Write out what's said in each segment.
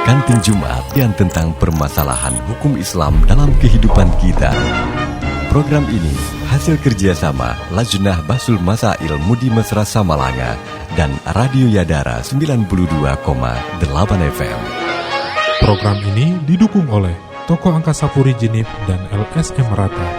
Kantin Jumat yang tentang permasalahan hukum Islam dalam kehidupan kita. Program ini hasil kerjasama Lajnah Bahsul Masail Mudi Mesra Samalanga dan Radio Yadara 92,8 FM. Program ini didukung oleh Toko Angkasa Puri Jenip dan LSM Rata.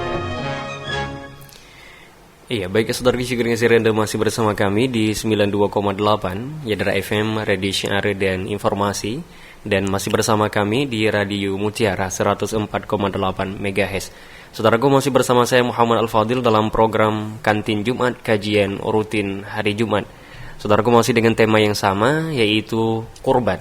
Iya, baik saudara syukur Anda masih bersama kami di 92,8 Yadara FM, Radio Syiar dan Informasi, dan masih bersama kami di Radio Mutiara 104,8 MHz. Saudaraku, masih bersama saya Muhammad Al-Fadil dalam program Kantin Jumat, kajian rutin hari Jumat. Saudaraku, masih dengan tema yang sama, yaitu kurban.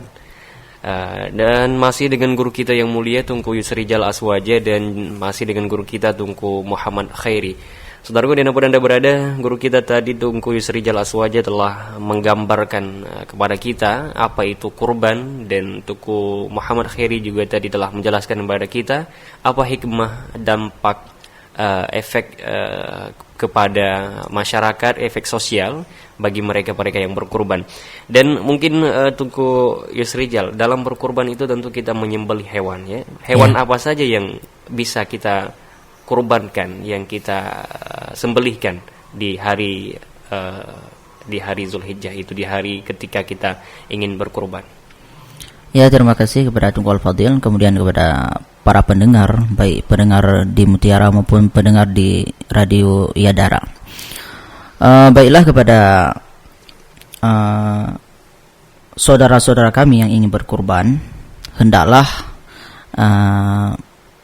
Dan masih dengan guru kita yang mulia Tunku Yusrijal Aswaja, dan masih dengan guru kita Tunku Muhammad Khairi. Saudaraku, dimanapun Anda berada, guru kita tadi Tunku Yusrijal Aswaja telah menggambarkan kepada kita apa itu kurban, dan Tunku Muhammad Khairi juga tadi telah menjelaskan kepada kita apa hikmah, dampak, efek kepada masyarakat, efek sosial bagi mereka-mereka yang berkurban. Dan mungkin Tunku Yusrijal, dalam berkurban itu tentu kita menyembelih hewan, ya. Hewan apa saja yang bisa kita kurbankan, yang kita sembelihkan di hari Zulhijjah itu, di hari ketika kita ingin berkurban. Ya, terima kasih kepada Tunku Al-Fadil, kemudian kepada para pendengar, baik pendengar di Mutiara maupun pendengar di Radio Yadara. Baiklah, kepada saudara-saudara kami yang ingin berkurban, hendaklah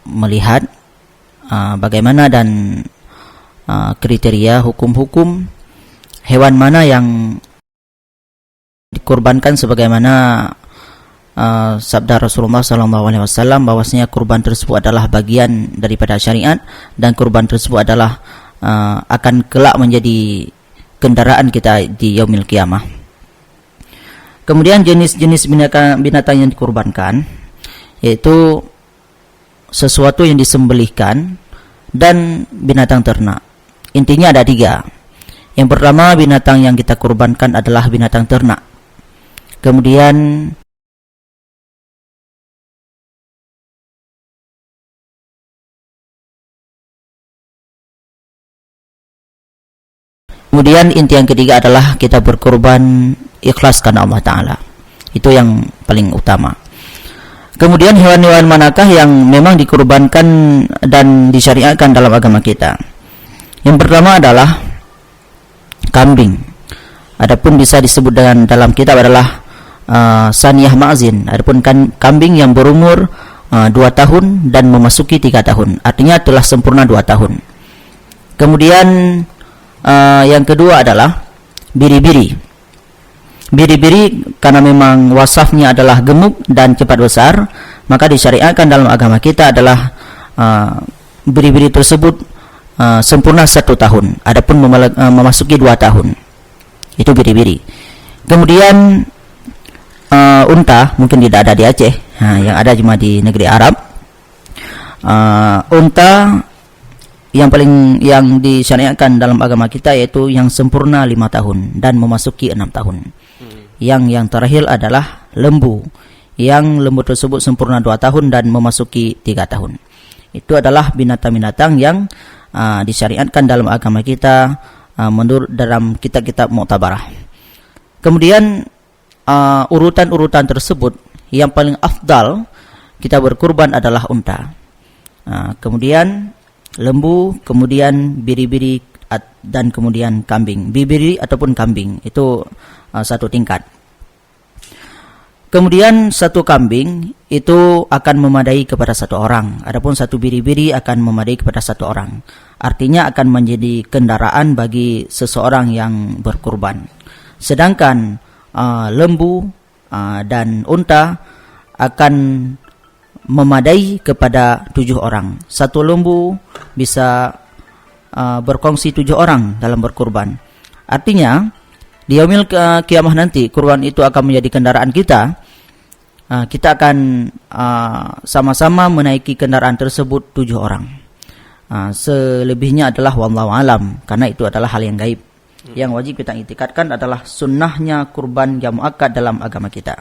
melihat bagaimana dan kriteria hukum-hukum hewan mana yang dikurbankan, sebagaimana sabda Rasulullah SAW bahwasanya kurban tersebut adalah bagian daripada syariat, dan kurban tersebut adalah akan kelak menjadi kendaraan kita di yaumil qiyamah. Kemudian jenis-jenis binatang yang dikurbankan, yaitu sesuatu yang disembelihkan dan binatang ternak. Intinya ada 3. Yang pertama, binatang yang kita kurbankan adalah binatang ternak. Kemudian inti yang ketiga adalah kita berkurban ikhlas karena Allah Ta'ala. Itu yang paling utama. Kemudian hewan-hewan manakah yang memang dikurbankan dan disyariatkan dalam agama kita? Yang pertama adalah kambing. Adapun bisa disebut dengan dalam kitab adalah saniyah ma'zin. Adapun kambing yang berumur 2 tahun dan memasuki 3 tahun. Artinya telah sempurna 2 tahun. Kemudian yang kedua adalah biri-biri. Biri-biri karena memang wasafnya adalah gemuk dan cepat besar, maka disyariatkan dalam agama kita adalah biri-biri tersebut sempurna 1 tahun, adapun memasuki 2 tahun. Itu biri-biri. Kemudian unta mungkin tidak ada di Aceh, yang ada cuma di negeri Arab. Unta yang disyariatkan dalam agama kita yaitu yang sempurna 5 tahun dan memasuki 6 tahun. Yang terakhir adalah lembu, yang lembu tersebut sempurna 2 tahun dan memasuki 3 tahun. Itu adalah binatang-binatang yang disyariatkan dalam agama kita menurut dalam kitab-kitab Mu'tabarah. Kemudian urutan-urutan tersebut yang paling afdal kita berkurban adalah unta, kemudian lembu, kemudian biri-biri, dan kemudian kambing. Biri ataupun kambing itu satu tingkat. Kemudian satu kambing itu akan memadai kepada 1 orang, adapun satu biri-biri akan memadai kepada 1 orang. Artinya akan menjadi kendaraan bagi seseorang yang berkurban. Sedangkan lembu dan unta akan memadai kepada 7 orang. Satu lembu bisa berkongsi 7 orang dalam berkurban. Artinya di yaumil kiamah nanti kurban itu akan menjadi kendaraan kita. Kita akan sama-sama menaiki kendaraan tersebut 7 orang. Selebihnya adalah wallahu alam, karena itu adalah hal yang gaib. Yang wajib kita iktikadkan adalah sunnahnya kurban yang muakkad dalam agama kita.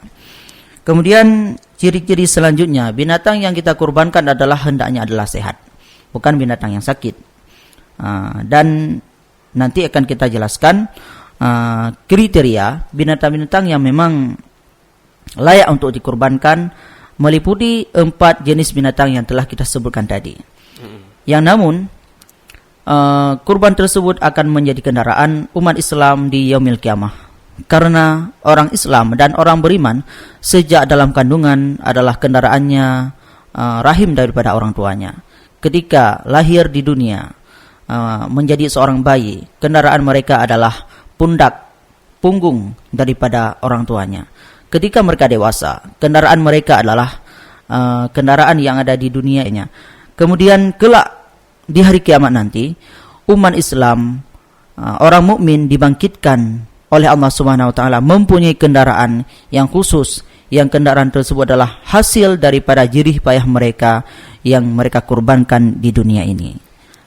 Kemudian ciri-ciri selanjutnya, binatang yang kita kurbankan hendaknya adalah sehat, bukan binatang yang sakit. Dan nanti akan kita jelaskan kriteria binatang-binatang yang memang layak untuk dikurbankan, meliputi 4 jenis binatang yang telah kita sebutkan tadi. Yang namun kurban tersebut akan menjadi kendaraan umat Islam di yaumil kiamah. Karena orang Islam dan orang beriman sejak dalam kandungan adalah kendaraannya rahim daripada orang tuanya. Ketika lahir di dunia menjadi seorang bayi, kendaraan mereka adalah punggung daripada orang tuanya. Ketika mereka dewasa, kendaraan mereka adalah kendaraan yang ada di dunianya. Kemudian kelak di hari kiamat nanti, umat Islam, orang mukmin dibangkitkan oleh Allah Subhanahu wa taala mempunyai kendaraan yang khusus, yang kendaraan tersebut adalah hasil daripada jerih payah mereka yang mereka kurbankan di dunia ini.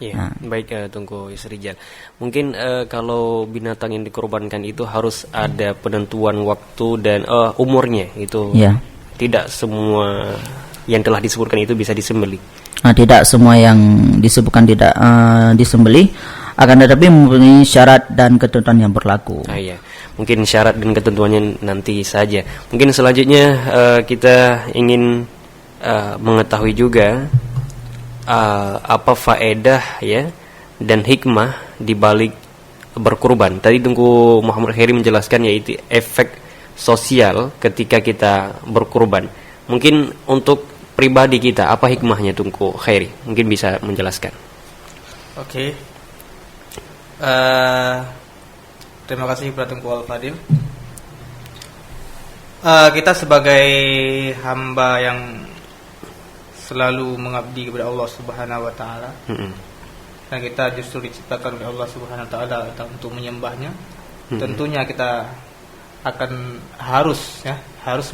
Ya, baik Tunku Yusrijal. Mungkin kalau binatang yang dikorbankan itu harus ada penentuan waktu dan umurnya itu. Ya. Tidak semua yang telah disebutkan itu bisa disembelih. Tidak semua yang disebutkan tidak disembelih, akan tetapi mempunyai syarat dan ketentuan yang berlaku. Iya. Mungkin syarat dan ketentuannya nanti saja. Mungkin selanjutnya kita ingin mengetahui juga apa faedah ya dan hikmah di balik berkurban. Tadi Tunku Muhammad Khairi menjelaskan yaitu efek sosial ketika kita berkurban. Mungkin untuk pribadi kita apa hikmahnya Tunku Khairi? Mungkin bisa menjelaskan. Oke. Terima kasih kepada Tunku Al-Fadil. Kita sebagai hamba yang selalu mengabdi kepada Allah Subhanahu wa taala. Dan kita justru diciptakan oleh Allah Subhanahu wa taala untuk menyembahnya. Tentunya kita akan harus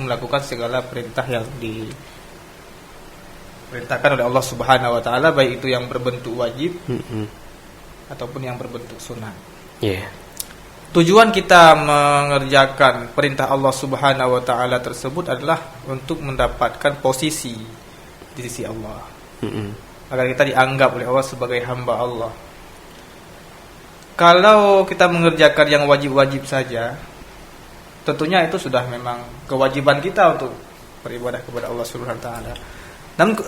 melakukan segala perintah yang diperintahkan oleh Allah Subhanahu wa taala, baik itu yang berbentuk wajib ataupun yang berbentuk sunnah. Tujuan kita mengerjakan perintah Allah Subhanahu wa taala tersebut adalah untuk mendapatkan posisi di sisi Allah. Agar kita dianggap oleh Allah sebagai hamba Allah. Kalau kita mengerjakan yang wajib-wajib saja, tentunya itu sudah memang kewajiban kita untuk beribadah kepada Allah Subhanahu wa taala. Dan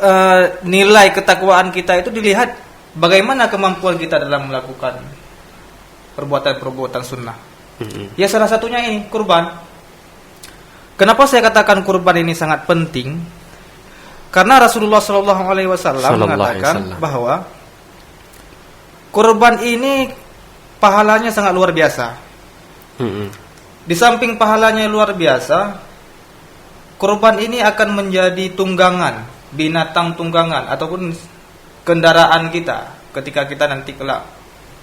nilai ketakwaan kita itu dilihat bagaimana kemampuan kita dalam melakukan perbuatan-perbuatan sunnah. Ya salah satunya ini kurban. Kenapa saya katakan kurban ini sangat penting? Karena Rasulullah Shallallahu Alaihi Wasallam mengatakan bahwa kurban ini pahalanya sangat luar biasa. Di samping pahalanya luar biasa, kurban ini akan menjadi tunggangan, binatang tunggangan ataupun kendaraan kita ketika kita nanti kelak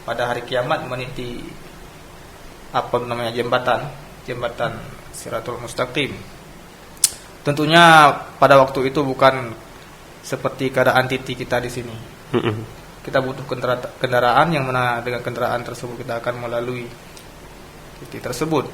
pada hari kiamat meniti jembatan Siratul Mustaqim. Tentunya pada waktu itu bukan seperti keadaan Titi kita di sini. Kita butuh kendaraan yang mana dengan kendaraan tersebut kita akan melalui titik tersebut.